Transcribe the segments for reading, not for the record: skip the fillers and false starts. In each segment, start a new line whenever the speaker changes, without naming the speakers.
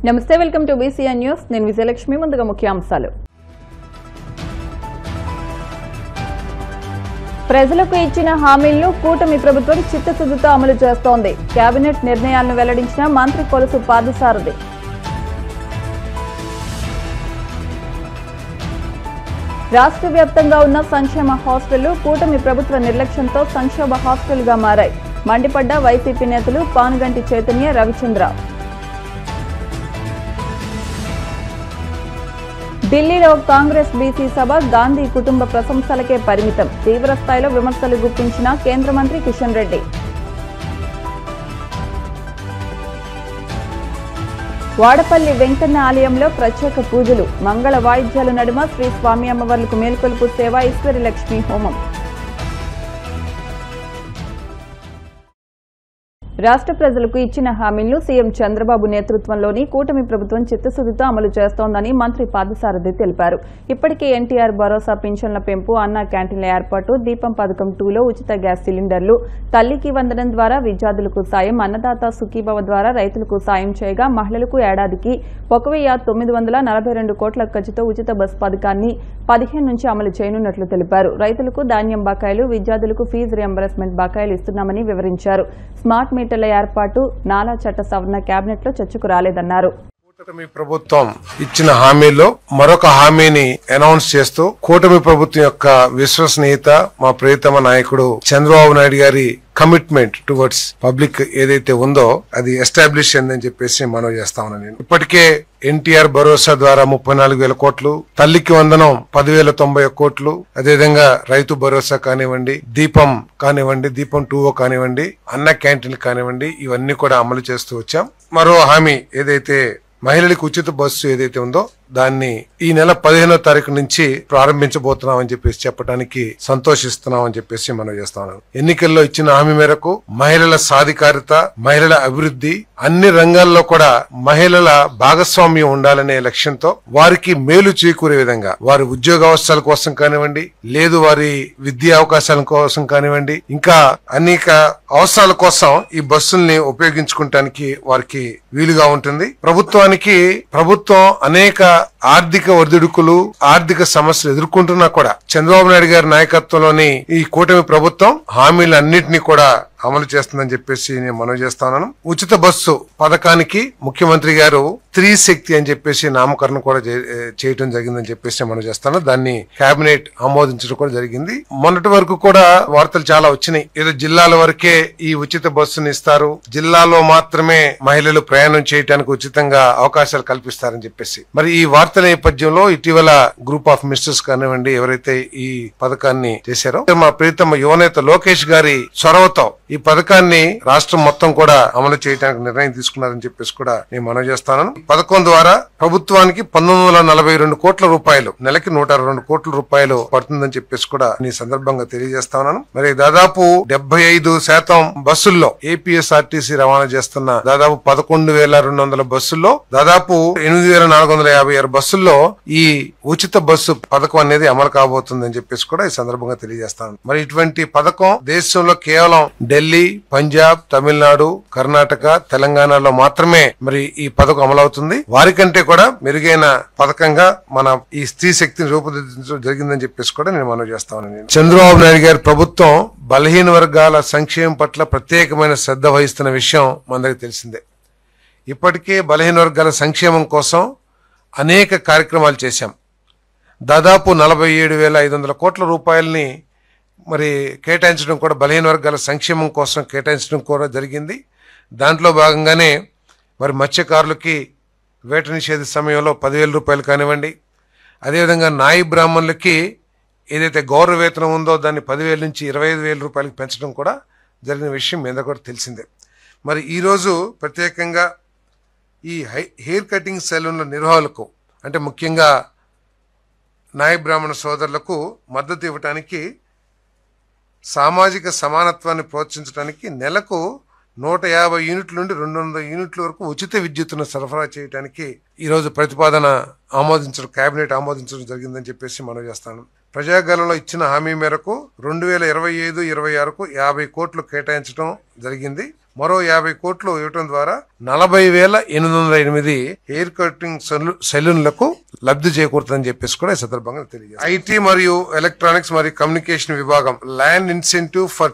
నమస్తే, welcome to BCN news. నేను విజయలక్ష్మి. ముందుగా ముఖ్యాంశాలు. ప్రజలకు ఇచ్చిన హామీలను కూటమి ప్రభుత్వం చిత్తశుద్ధితో అమలు చేస్తోంది. కేబినెట్ నిర్ణయాలను వెల్లడించిన మంత్రి కొలుసు పార్థసారథి. రాష్ట్ర వ్యాప్తంగా ఉన్న సంక్షేమ హాస్టళ్లు కూటమి ప్రభుత్వ నిర్లక్ష్యంతో సంక్షోభ హాస్టల్గా మారాయి. మండిపడ్డ వైసీపీ నేతలు పానుగంటి చైతన్య, రవిచంద్ర. ఢిల్లీలో కాంగ్రెస్ బీసీ సభ గాంధీ కుటుంబ ప్రశంసలకే పరిమితం. తీవ్రస్థాయిలో విమర్శలు గుప్పించిన కేంద్ర మంత్రి కిషన్ రెడ్డి. వాడపల్లి వెంకన్న ఆలయంలో ప్రత్యేక పూజలు. మంగళ వాయిద్యాల నడుమ శ్రీ స్వామి అమ్మవార్లకు మేల్కొలుపు సేవ, ఈశ్వరి లక్ష్మీ హోమం. రాష్ట్ర ప్రజలకు ఇచ్చిన హామీలను సీఎం చంద్రబాబు నేతృత్వంలోని కూటమి ప్రభుత్వం చిత్తశుద్ధితో అమలు చేస్తోందని మంత్రి పార్థసారథి తెలిపారు. ఇప్పటికే ఎన్టీఆర్ భరోసా పింఛన్ల పెంపు, అన్నా క్యాంటీన్ల ఏర్పాటు, దీపం పథకం 2లో ఉచిత గ్యాస్ సిలిండర్లు, తల్లికి వందనం ద్వారా విద్యార్థులకు సాయం, అన్నదాత సుఖీభవ ద్వారా రైతులకు సాయం చేయగా మహిళలకు ఏడాదికి 1,942 కోట్ల ఖర్చుతో ఉచిత బస్ పథకాన్ని 15 నుంచి అమలు చేయనున్నట్లు తెలిపారు. రైతులకు ధాన్యం బకాయిలు, విద్యార్థులకు ఫీజు రియంబర్స్మెంట్ బకాయిలు ఇస్తున్నామని వివరించారు. స్మార్ట్ మీటర్ల ఏర్పాటు, నాలా చట్ట సవరణ కేబినెట్ లో చర్చకు రాలేదన్నారు.
కూటమి ప్రభుత్వం ఇచ్చిన హామీలో మరొక హామీని అనౌన్స్ చేస్తూ కూటమి ప్రభుత్వం యొక్క విశ్వసనీయత, మా ప్రియతమ నాయకుడు చంద్రబాబు నాయుడు గారి కమిట్మెంట్ టువర్డ్స్ పబ్లిక్ ఏదైతే ఉందో అది ఎస్టాబ్లిష్ అయిందని చెప్పేసి మనవి చేస్తా ఉన్నాను. నేను ఇప్పటికే ఎన్టీఆర్ భరోసా ద్వారా 34,000 కోట్లు, తల్లికి వందనం 10,091 కోట్లు, అదేవిధంగా రైతు భరోసా కానివ్వండి, దీపం కానివ్వండి, దీపం 2 కానివ్వండి, అన్న క్యాంటీన్ కానివ్వండి, ఇవన్నీ కూడా అమలు చేస్తూ వచ్చాం. మరో హామీ ఏదైతే మహిళలకు ఉచిత బస్సు ఏదైతే ఉందో దాన్ని ఈ నెల 15వ తారీఖు నుంచి ప్రారంభించబోతున్నామని చెప్పేసి చెప్పడానికి సంతోషిస్తున్నామని చెప్పేసి మనం చేస్తాం. ఎన్నికల్లో ఇచ్చిన హామీ మేరకు మహిళల సాధికారిత, మహిళల అభివృద్ధి, అన్ని రంగాల్లో కూడా మహిళల భాగస్వామ్యం ఉండాలనే లక్ష్యంతో వారికి మేలు చేకూరే విధంగా వారి ఉద్యోగ అవకాశాల కోసం కానివ్వండి, లేదు వారి విద్యా అవకాశాల కోసం కానివ్వండి, ఇంకా అనేక అవసరాల కోసం ఈ బస్సుల్ని ఉపయోగించుకోవటానికి వారికి వీలుగా ఉంటుంది. ప్రభుత్వం అనేక ఆర్థిక ఒడిదుడుకులు, ఆర్థిక సమస్యలు ఎదుర్కొంటున్నా కూడా చంద్రబాబు నాయుడు గారి నాయకత్వంలోని ఈ కూటమి ప్రభుత్వం హామీలన్నింటినీ కూడా అమలు చేస్తుందని చెప్పేసి నేను మనవి చేస్తాను. ఉచిత బస్సు పథకానికి ముఖ్యమంత్రి గారు స్త్రీ శక్తి అని చెప్పేసి నామకరణం కూడా చేయటం జరిగిందని చెప్పేసి మనం చేస్తాను. దాన్ని కేబినెట్ ఆమోదించడం కూడా జరిగింది. మొన్నటి వరకు కూడా వార్తలు చాలా వచ్చినాయి. ఏదో జిల్లాల వరకే ఈ ఉచిత బస్సుని ఇస్తారు, జిల్లాలో మాత్రమే మహిళలు ప్రయాణం చేయడానికి ఉచితంగా అవకాశాలు కల్పిస్తారని చెప్పేసి. మరి ఈ వార్తల నేపథ్యంలో ఇటీవల గ్రూప్ ఆఫ్ మినిస్టర్స్ కానివ్వండి, ఎవరైతే ఈ పథకాన్ని చేశారో మా ప్రియతమ యువనేత లోకేష్ గారి చొరవతో ఈ పథకాన్ని రాష్ట్రం మొత్తం కూడా అమలు చేయడానికి నిర్ణయం తీసుకున్నారని చెప్పేసి కూడా నేను మనవి చేస్తాను. పథకం ద్వారా ప్రభుత్వానికి 1942 కోట్ల రూపాయలు, నెలకి 102 కోట్ల రూపాయలు పడుతుందని చెప్పేసి కూడా ఈ సందర్భంగా తెలియజేస్తా ఉన్నాను. మరి దాదాపు 75% బస్సుల్లో ఏపీఎస్ఆర్టీసీ రవాణా చేస్తున్న దాదాపు 11,200 బస్సుల్లో దాదాపు 8,456 బస్సుల్లో ఈ ఉచిత బస్సు పథకం అనేది అమలు కాబోతుందని చెప్పేసి కూడా ఈ సందర్భంగా తెలియజేస్తాను. మరి ఇటువంటి పథకం దేశంలో కేవలం ఢిల్లీ, పంజాబ్, తమిళనాడు, కర్ణాటక, తెలంగాణలో మాత్రమే మరి ఈ పథకం అమలవుతుంది. వారికంటే కూడా మెరుగైన పథకంగా మన ఈ స్త్రీ శక్తిని రూపుదిద్దించడం జరిగిందని చెప్పేసి కూడా నేను మనవి చేస్తాను. చంద్రబాబు నాయుడు గారి ప్రభుత్వం బలహీన వర్గాల సంక్షేమం పట్ల ప్రత్యేకమైన శ్రద్ధ వహిస్తున్న విషయం మనందరికీ తెలిసిందే. ఇప్పటికే బలహీన వర్గాల సంక్షేమం కోసం అనేక కార్యక్రమాలు చేశాం. దాదాపు 47,500 కోట్ల రూపాయలని మరి కేటాయించడం కూడా బలహీన వర్గాల సంక్షేమం కోసం కేటాయించడం కూడా జరిగింది. దాంట్లో భాగంగానే మరి మత్స్యకారులకి వేట నిషేధ సమయంలో 10,000 రూపాయలు కానివ్వండి, అదేవిధంగా నాయి బ్రాహ్మణులకి ఏదైతే గౌరవ వేతనం ఉందో దాన్ని 10,000 నుంచి 25,000 రూపాయలకి పెంచడం కూడా జరిగిన విషయం మీద కూడా తెలిసిందే. మరి ఈరోజు ప్రత్యేకంగా ఈ హెయిర్ కటింగ్ సెలూన్ల నిర్వాహకులకు, అంటే ముఖ్యంగా నాయి బ్రాహ్మణ సోదరులకు మద్దతు ఇవ్వటానికి, సామాజిక సమానత్వాన్ని ప్రోత్సహించడానికి నెలకు 150 యూనిట్ల నుండి 200 యూనిట్ల వరకు ఉచిత విద్యుత్తును సరఫరా చేయడానికి ఈరోజు ప్రతిపాదన కేబినెట్ ఆమోదించడం జరిగిందని చెప్పేసి మనం చేస్తాను. ప్రజాగలంలో ఇచ్చిన హామీ మేరకు 2025-26కు 50 కోట్లు కేటాయించడం జరిగింది. మరో 50 కోట్లు ఇవ్వడం ద్వారా 40,808 హెయిర్ కటింగ్ సెలూన్లకు లబ్ధి చేకూరుతుందని చెప్పేసి కూడా ఈ సందర్భంగా తెలియజేస్తారు. ఐటీ మరియు ఎలక్ట్రానిక్స్ మరియు కమ్యూనికేషన్ విభాగం land incentive for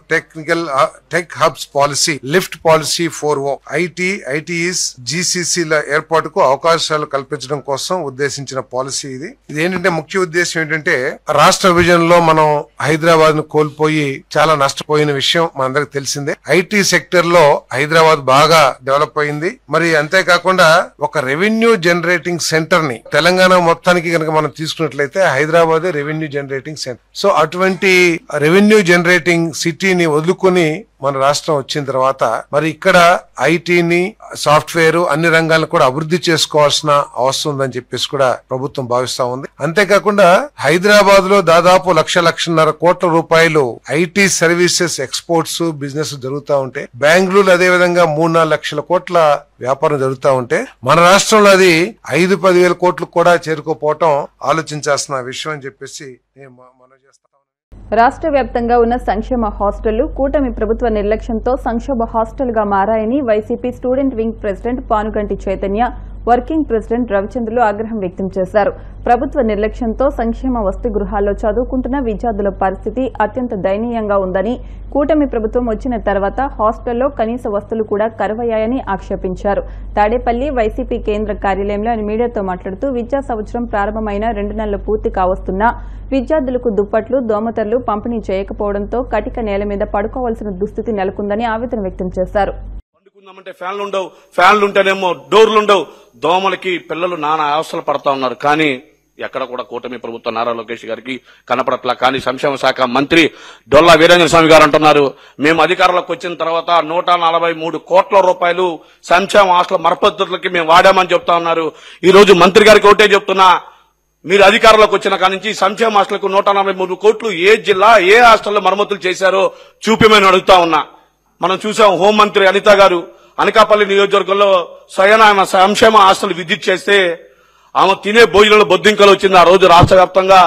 tech hubs policy lift policy 4O ITES జీసీసీల ఏర్పాటుకు అవకాశాలు కల్పించడం కోసం ఉద్దేశించిన పాలసీ ఇది. ఏంటంటే ముఖ్య ఉద్దేశం ఏంటంటే రాష్ట్ర విభజనలో మనం హైదరాబాద్ ను కోల్పోయి చాలా నష్టపోయిన విషయం మనందరికి తెలిసిందే. ఐటీ సెక్టర్ లో హైదరాబాద్ బాగా డెవలప్ అయింది. మరి అంతేకాకుండా ఒక రెవెన్యూ జనరేటింగ్ సెంటర్ ని తెలంగాణ మొత్తానికి కనుక మనం తీసుకున్నట్లయితే Hyderabad revenue generating centre. So అటువంటి రెవెన్యూ జనరేటింగ్ సిటీని వదులుకొని మన రాష్ట్రం వచ్చిన తర్వాత మరి ఇక్కడ ఐటీని సాఫ్ట్వేర్ అన్ని రంగాలను కూడా అభివృద్ధి చేసుకోవాల్సిన అవసరం ఉందని చెప్పేసి కూడా ప్రభుత్వం భావిస్తా ఉంది. అంతేకాకుండా హైదరాబాద్ లో దాదాపు 1,00,00,000 కోట్ల రూపాయలు ఐటీ సర్వీసెస్ ఎక్స్పోర్ట్స్ బిజినెస్ జరుగుతూ ఉంటే బెంగళూరు అదే విధంగా 3-4 లక్షల కోట్ల వ్యాపారం జరుగుతూ ఉంటే మన రాష్ట్రంలో అది 5-10 వేల కోట్లు కూడా చేరుకోపోవటం ఆలోచించాల్సిన విషయం అని చెప్పేసి నేను మనం చేస్తాను.
రాష్ట్ర వ్యాప్తంగా ఉన్న సంక్షేమ హాస్టళ్లు కూటమి ప్రభుత్వ నిర్లక్ష్యంతో సంక్షోభ హాస్టల్గా మారాయని YCP student wing president Panuganti Chaitanya, working president రవిచంద్రులు ఆగ్రహం వ్యక్తం చేశారు. ప్రభుత్వ నిర్లక్ష్యంతో సంక్షేమ వసతి గృహాల్లో చదువుకుంటున్న విద్యార్థుల పరిస్థితి అత్యంత దయనీయంగా ఉందని, కూటమి ప్రభుత్వం వచ్చిన తర్వాత హాస్టల్లో కనీస వసతులు కూడా కరువయ్యాయని ఆక్షేపించారు. తాడేపల్లి వైసీపీ కేంద్ర కార్యాలయంలో ఆయన మీడియాతో మాట్లాడుతూ విద్యా సంవత్సరం ప్రారంభమైన 2 నెలలు పూర్తి కావస్తున్నా విద్యార్థులకు దుప్పట్లు, దోమతెరలు పంపిణీ చేయకపోవడంతో కటిక నేల మీద పడుకోవాల్సిన దుస్థితి నెలకొందని ఆవేదన వ్యక్తం చేశారు.
పండుకుందామంటే ఫ్యాన్లు ఉండవు, ఫ్యాన్లు ఉంటేనేమో డోర్లు ఉండవు, దోమలకి పిల్లలు నానా అవస్థలు పడతా ఉన్నారు. కానీ ఎక్కడ కూడా కూటమి ప్రభుత్వం నారా లోకేష్ గారికి కనపడట్లా. కానీ సంక్షేమ శాఖ మంత్రి డొల్లా వీరేంద్ర స్వామి గారు అంటున్నారు, మేము అధికారంలోకి వచ్చిన తర్వాత 143 కోట్ల రూపాయలు సంక్షేమ హాస్టల్ మరపద్ధతులకి మేము వాడామని చెప్తా ఉన్నారు. ఈ రోజు మంత్రి గారికి ఒకటే చెప్తున్నా, మీరు అధికారంలోకి వచ్చిన కాడి నుంచి సంక్షేమ హాస్టల్కు 143 కోట్లు ఏ జిల్లా ఏ హాస్టల్లో మరమ్మతులు చేశారో చూపిమని అడుగుతా ఉన్నా. మనం చూసాం హోంమంత్రి అనిత గారు అనకాపల్లి నియోజకవర్గంలో స్వయం సంక్షేమ హాస్టల్ విజిట్ చేస్తే ఆమె తినే భోజనంలో బొద్దింకలు వచ్చింది. ఆ రోజు రాష్ట్ర వ్యాప్తంగా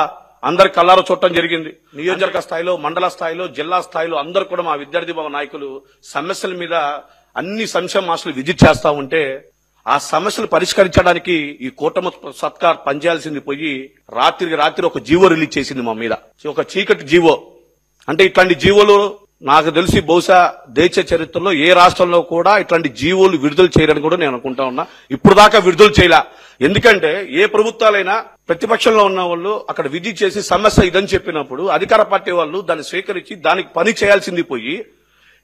అందరి కళ్ళారో చూడటం జరిగింది. నియోజకవర్గ స్థాయిలో, మండల స్థాయిలో, జిల్లా స్థాయిలో అందరూ కూడా మా విద్యార్థి భవన నాయకులు సమస్యల మీద అన్ని సంక్షేమ హాస్టల్ విజిట్ చేస్తా ఉంటే ఆ సమస్యలు పరిష్కరించడానికి ఈ కూటమి సర్కార్ పనిచేయాల్సింది పోయి రాత్రికి రాత్రి ఒక జీవో రిలీజ్ చేసింది మా మీద. ఒక చీకటి జీవో. అంటే ఇట్లాంటి జీవోలు నాకు తెలిసి బహుశా దేశ చరిత్రలో ఏ రాష్ట్రంలో కూడా ఇట్లాంటి జీవోలు విడుదల చేయాలని కూడా నేను అనుకుంటా ఉన్నా. ఇప్పుడు దాకా విడుదల చేయలే. ఎందుకంటే ఏ ప్రభుత్వాలైనా ప్రతిపక్షంలో ఉన్న వాళ్ళు అక్కడ విజిట్ చేసి సమస్య ఇదని చెప్పినప్పుడు అధికార పార్టీ వాళ్ళు దాన్ని స్వీకరించి దానికి పని చేయాల్సింది పోయి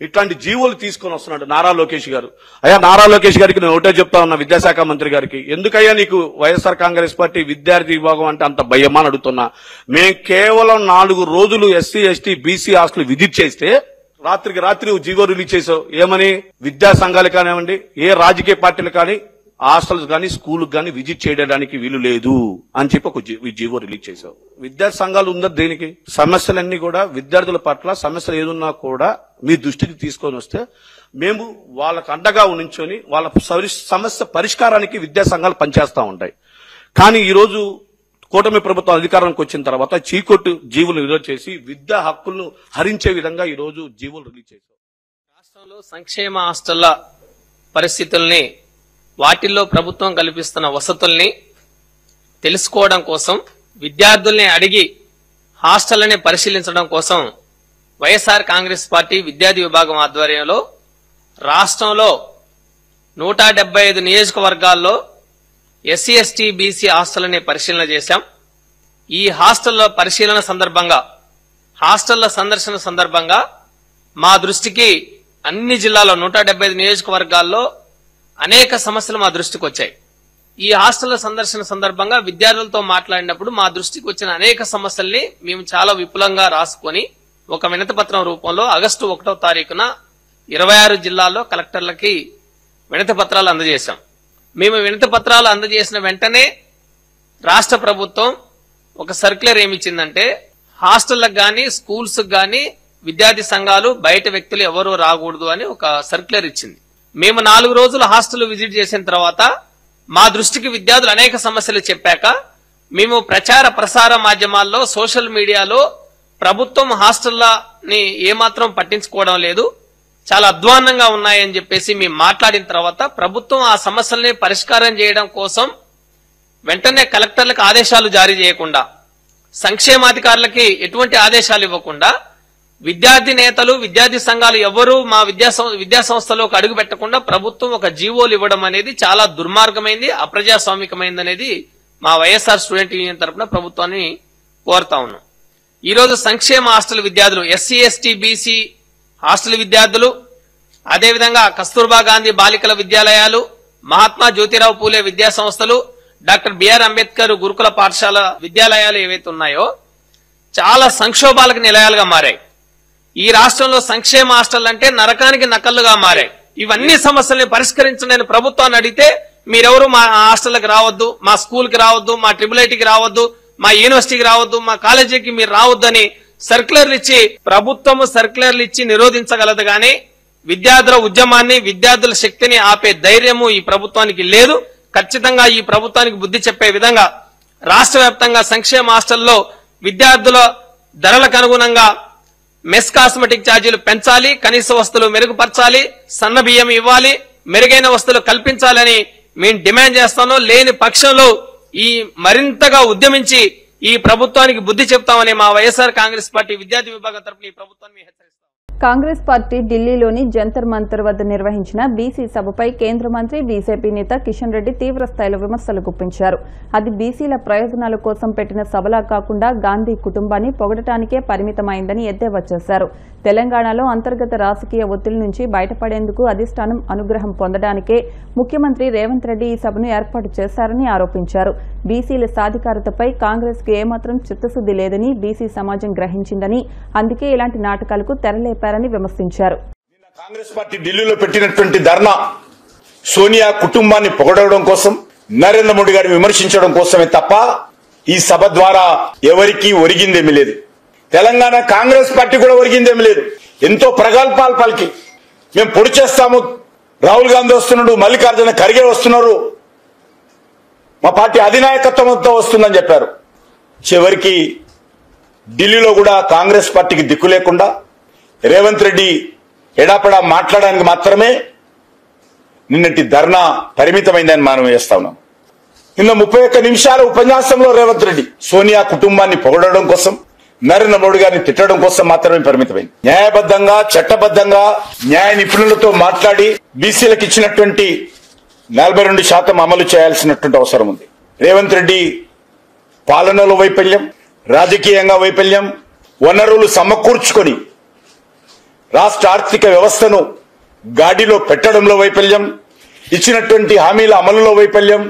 ఇట్లాంటి జీవోలు తీసుకొని వస్తున్నాడు నారా లోకేష్ గారు. అయ్యా నారా లోకేష్ గారికి నేను ఒకటే చెప్తా ఉన్నా, విద్యాశాఖ మంత్రి గారికి, ఎందుకయ్యా నీకు వైఎస్ఆర్ కాంగ్రెస్ పార్టీ విద్యార్థి విభాగం అంటే అంత భయమా అని అడుగుతున్నా. మేం కేవలం 4 రోజులు SC ST BC hostel visit చేస్తే రాత్రికి రాత్రి జీవో రిలీజ్ చేసావు. ఏమని? విద్యా సంఘాలు కానివ్వండి, ఏ రాజకీయ పార్టీలు కానీ హాస్టల్స్ కానీ స్కూల్కి కానీ విజిట్ చేయడానికి వీలు లేదు అని చెప్పి ఒక జీవో రిలీజ్ చేశావు. విద్యార్థి సంఘాలు ఉందా దేనికి? సమస్యలన్నీ కూడా విద్యార్థుల పట్ల సమస్యలు ఏదున్నా కూడా మీ దృష్టికి తీసుకొని వస్తే మేము వాళ్ళకు అండగా నించొని వాళ్ళ సమస్య పరిష్కారానికి విద్యా సంఘాలు పనిచేస్తా ఉంటాయి. కానీ ఈ రోజు కూటమి ప్రభుత్వం అధికారానికి వచ్చిన తర్వాత చీకొట్టు జీవులు విడుదల చేసి విద్యా హక్కులను హరించే విధంగా ఈ రోజు జీవులు రిలీజ్ చేశారు.
రాష్ట్రంలో సంక్షేమ హాస్టళ్ల పరిస్థితుల్ని, వాటిల్లో ప్రభుత్వం కల్పిస్తున్న వసతుల్ని తెలుసుకోవడం కోసం, విద్యార్థుల్ని అడిగి హాస్టళ్లని పరిశీలించడం కోసం వైఎస్ఆర్ కాంగ్రెస్ పార్టీ విద్యార్థి విభాగం ఆధ్వర్యంలో రాష్ట్రంలో 175 నియోజకవర్గాల్లో ఎస్సీ ఎస్టీ బీసీ హాస్టళ్లని పరిశీలన చేశాం. ఈ హాస్టళ్ల పరిశీలన సందర్భంగా, హాస్టళ్ల సందర్శన సందర్భంగా మా దృష్టికి అన్ని జిల్లాల్లో 175 నియోజకవర్గాల్లో అనేక సమస్యలు మా దృష్టికి వచ్చాయి. ఈ హాస్టళ్ల సందర్శన సందర్భంగా విద్యార్థులతో మాట్లాడినప్పుడు మా దృష్టికి వచ్చిన అనేక సమస్యల్ని మేము చాలా విపులంగా రాసుకొని ఒక వినతి పత్రం రూపంలో ఆగస్టు 1వ తారీఖున 26 జిల్లాల్లో కలెక్టర్లకి వినతి పత్రాలు అందజేశాం. మేము వినతి పత్రాలు అందజేసిన వెంటనే రాష్ట్ర ప్రభుత్వం ఒక సర్క్యులర్ ఏమిచ్చిందంటే, హాస్టళ్లకు గాని స్కూల్స్ గాని విద్యార్థి సంఘాలు బయట వ్యక్తులు ఎవరూ రాకూడదు అని ఒక సర్క్యులర్ ఇచ్చింది. మేము 4 రోజులు హాస్టల్ విజిట్ చేసిన తర్వాత మా దృష్టికి విద్యార్థులు అనేక సమస్యలు చెప్పాక మేము ప్రచార ప్రసార మాధ్యమాల్లో, సోషల్ మీడియాలో ప్రభుత్వం హాస్టళ్లని ఏమాత్రం పట్టించుకోవడం లేదు, చాలా అధ్వాన్నంగా ఉన్నాయని చెప్పేసి మేము మాట్లాడిన తర్వాత ప్రభుత్వం ఆ సమస్యల్ని పరిష్కారం చేయడం కోసం వెంటనే కలెక్టర్లకు ఆదేశాలు జారీ చేయకుండా, సంక్షేమాధికారులకి ఎటువంటి ఆదేశాలు ఇవ్వకుండా, విద్యార్థి నేతలు విద్యార్థి సంఘాలు ఎవరూ మా విద్యా సంస్థలోకి అడుగు పెట్టకుండా ప్రభుత్వం ఒక జీవోలు ఇవ్వడం అనేది చాలా దుర్మార్గమైంది, అప్రజాస్వామికమైంది అనేది మా వైఎస్ఆర్ స్టూడెంట్ యూనియన్ తరఫున ప్రభుత్వాన్ని కోరుతా ఉన్నాం. ఈ రోజు సంక్షేమ హాస్టల్ విద్యార్థులు, ఎస్సీ ఎస్టీ బీసీ హాస్టల్ విద్యార్థులు, అదేవిధంగా కస్తూర్బా గాంధీ బాలికల విద్యాలయాలు, మహాత్మా జ్యోతిరావు పూలే విద్యా సంస్థలు, డాక్టర్ బిఆర్ అంబేద్కర్ గురుకుల పాఠశాల విద్యాలయాలు ఏవైతే ఉన్నాయో చాలా సంక్షోభాలకు నిలయాలుగా మారాయి. ఈ రాష్ట్రంలో సంక్షేమ హాస్టల్ అంటే నరకానికి నకళ్లుగా మారాయి. ఇవన్నీ సమస్యల్ని పరిష్కరించండి ప్రభుత్వాన్ని అడిగితే మీరెవరు మా హాస్టల్కి రావద్దు, మా స్కూల్కి రావద్దు, మా ట్రిపుల్ రావద్దు, మా యూనివర్సిటీకి రావద్దు, మా కాలేజీకి మీరు రావద్దని సర్క్యులర్లు ఇచ్చి, ప్రభుత్వము సర్క్యులర్లు ఇచ్చి నిరోధించగలదు గాని విద్యార్థుల ఉద్యమాన్ని, విద్యార్థుల శక్తిని ఆపే ధైర్యము ఈ ప్రభుత్వానికి లేదు. ఖచ్చితంగా ఈ ప్రభుత్వానికి బుద్ధి చెప్పే విధంగా రాష్ట్ర వ్యాప్తంగా సంక్షేమ హాస్టల్లో విద్యార్థుల ధరలకు అనుగుణంగా మెస్ కాస్మెటిక్ ఛార్జీలు పెంచాలి, కనీస వస్తువులు మెరుగుపరచాలి, సన్న బియ్యం ఇవ్వాలి, మెరుగైన వస్తువులు కల్పించాలని మేము డిమాండ్ చేస్తాను. లేని పక్షంలో ఈ మరింతగా ఉద్యమించి ఈ ప్రభుత్వానికి బుద్ధి చెప్తామని మా వైఎస్ఆర్ కాంగ్రెస్ పార్టీ విద్యార్థి విభాగం తరపున ఈ ప్రభుత్వాన్ని హెచ్చరిస్తాం.
కాంగ్రెస్ పార్టీ ఢిల్లీలోని జంతర్ మంతర్ వద్ద నిర్వహించిన బీసీ సభపై కేంద్ర మంత్రి బీజేపీ నేత కిషన్ రెడ్డి తీవ్ర స్థాయిలో విమర్శలు గుప్పించారు. అది బీసీల ప్రయోజనాల కోసం పెట్టిన సభలా కాకుండా గాంధీ కుటుంబాన్ని పొగడటానికే పరిమితమైందని ఎద్దేవా చేశారు. తెలంగాణలో అంతర్గత రాజకీయ ఒత్తిడి నుంచి బయటపడేందుకు అధిష్టానం అనుగ్రహం పొందడానికే ముఖ్యమంత్రి రేవంత్ రెడ్డి ఈ సభను ఏర్పాటు చేశారని ఆరోపించారు. బీసీల సాధికారతపై కాంగ్రెస్ కు ఏమాత్రం చిత్తశుద్ది లేదని బీసీ సమాజం గ్రహించిందని, అందుకే ఇలాంటి నాటకాలకు తెరలేపారని విమర్శించారు.
కాంగ్రెస్ పార్టీ ఢిల్లీలో పెట్టినటువంటి ధర్నా సోనియా కుటుంబాన్ని పొగడడం కోసం, నరేంద్ర మోడీ గారిని విమర్శించడం కోసమే తప్ప ఈ సభ ద్వారా ఎవరికీ ఒరిగిందేమీ లేదు. తెలంగాణ కాంగ్రెస్ పార్టీ కూడా ఒరిగిందేమీ లేదు. ఎంతో ప్రగల్భాలు పలికి మేము పొడి చేస్తాము, రాహుల్ గాంధీ వస్తున్నాడు, మల్లికార్జున ఖర్గే వస్తున్నారు, మా పార్టీ అధినాయకత్వంతో వస్తుందని చెప్పారు. చివరికి ఢిల్లీలో కూడా కాంగ్రెస్ పార్టీకి దిక్కు లేకుండా రేవంత్ రెడ్డి ఎడాపడా మాట్లాడడానికి మాత్రమే నిన్నటి ధర్నా పరిమితమైందని మనం వేస్తా ఉన్నాం. నిన్న 31 నిమిషాల ఉపన్యాసంలో రేవంత్ రెడ్డి సోనియా కుటుంబాన్ని పొగడడం కోసం, నరేంద్ర మోడీ గారిని తిట్టడం కోసం మాత్రమే పరిమితమైంది. న్యాయబద్ధంగా, చట్టబద్ధంగా న్యాయ నిపుణులతో మాట్లాడి బీసీలకు ఇచ్చినటువంటి 42% అమలు చేయాల్సినటువంటి అవసరం ఉంది. రేవంత్ రెడ్డి పాలనలో వైఫల్యం, రాజకీయంగా వైఫల్యం, వనరులు సమకూర్చుకొని రాష్ట్ర ఆర్థిక వ్యవస్థను గాడిలో పెట్టడంలో వైఫల్యం, ఇచ్చినటువంటి హామీల అమలులో వైఫల్యం.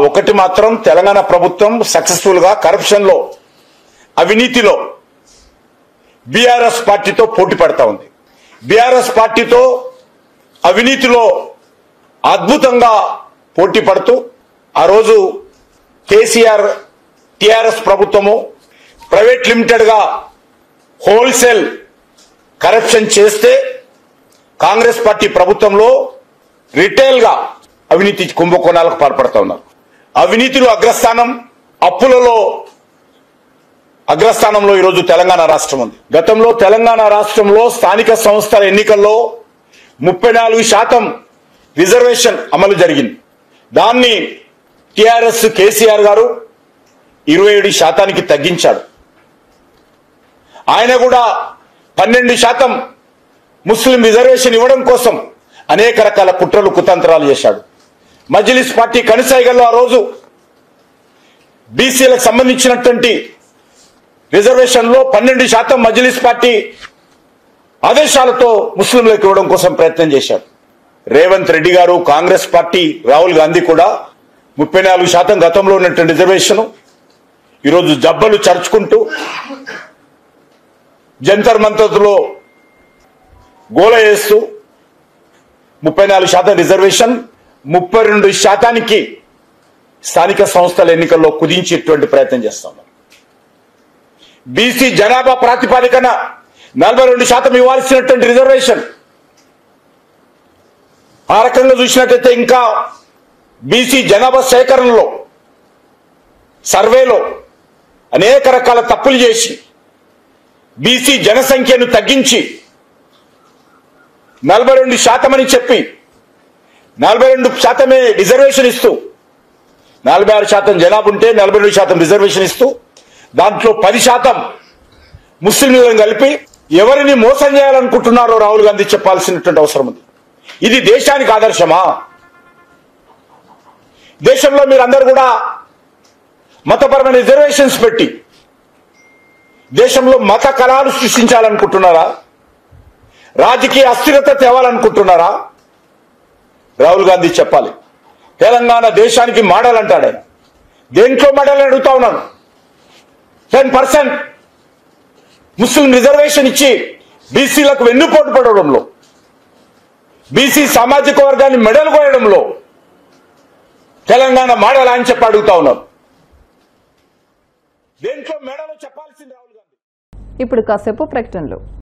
ఒకటి మాత్రం తెలంగాణ ప్రభుత్వం సక్సెస్ఫుల్ గా కరప్షన్ లో, అవినీతిలో బీఆర్ఎస్ పార్టీతో పోటీ పడతా ఉంది. బీఆర్ఎస్ పార్టీతో అవినీతిలో అద్భుతంగా పోటీ పడుతూ ఆ రోజు కేసీఆర్ టీఆర్ఎస్ ప్రభుత్వము ప్రైవేట్ లిమిటెడ్ గా హోల్సేల్ కరప్షన్ చేస్తే కాంగ్రెస్ పార్టీ ప్రభుత్వంలో రిటైల్ గా అవినీతి కుంభకోణాలకు పాల్పడతా ఉన్నారు. అవినీతిలో అగ్రస్థానం, అప్పులలో అగ్రస్థానంలో ఈరోజు తెలంగాణ రాష్ట్రం ఉంది. గతంలో తెలంగాణ రాష్ట్రంలో స్థానిక సంస్థల ఎన్నికల్లో 34% రిజర్వేషన్ అమలు జరిగింది. దాన్ని టీఆర్ఎస్ కేసీఆర్ గారు 27% తగ్గించాడు. ఆయన కూడా 12% ముస్లిం రిజర్వేషన్ ఇవ్వడం కోసం అనేక రకాల కుట్రలు కుతంత్రాలు చేశాడు. మజ్లిస్ పార్టీ కనిసైగల్లో ఆ రోజు బీసీలకు సంబంధించినటువంటి రిజర్వేషన్ లో 12% మజ్లిస్ పార్టీ ఆదేశాలతో ముస్లింలకు ఇవ్వడం కోసం ప్రయత్నం చేశారు. రేవంత్ రెడ్డి గారు, కాంగ్రెస్ పార్టీ, రాహుల్ గాంధీ కూడా 34% గతంలో ఉన్నటువంటి రిజర్వేషన్ ఈరోజు జబ్బలు చర్చుకుంటూ జంతర్ మంతర్లో గోల చేస్తూ 34% రిజర్వేషన్ 32% స్థానిక సంస్థల ఎన్నికల్లో కుదించేటువంటి ప్రయత్నం చేస్తాం. బీసీ జనాభా ప్రాతిపదికన 42% ఇవ్వాల్సినటువంటి రిజర్వేషన్, ఆ రకంగా చూసినట్లయితే ఇంకా బీసీ జనాభా సేకరణలో, సర్వేలో అనేక రకాల తప్పులు చేసి బీసీ జనసంఖ్యను తగ్గించి 42% అని చెప్పి 42% రిజర్వేషన్ ఇస్తూ 46% జనాభా ఉంటే 42% రిజర్వేషన్ ఇస్తూ దాంట్లో 10% ముస్లింలను కలిపి ఎవరిని మోసం చేయాలనుకుంటున్నారో రాహుల్ గాంధీ చెప్పాల్సినటువంటి అవసరం ఉంది. ఇది దేశానికి ఆదర్శమా? దేశంలో మీరందరూ కూడా మతపరమైన రిజర్వేషన్స్ పెట్టి దేశంలో మత కళాలు సృష్టించాలనుకుంటున్నారా? రాజకీయ అస్థిరత తేవాలనుకుంటున్నారా? రాహుల్ గాంధీ చెప్పాలి. తెలంగాణ దేశానికి మోడల్ అంటాడు ఆయన. దేంట్లో మోడల్ అడుగుతా ఉన్నాను. 10% ముస్లిం రిజర్వేషన్ ఇచ్చి బీసీలకు వెన్నుపోటు పడడంలో, బీసీ సామాజిక వర్గాన్ని మెడలు కోయడంలో తెలంగాణ మోడల్ అని చెప్పి అడుగుతా ఉన్నాను. దేంట్లో మెడలో చెప్పాల్సింది రాహుల్ గాంధీ.
ఇప్పుడు కాసేపు ప్రకటనలు.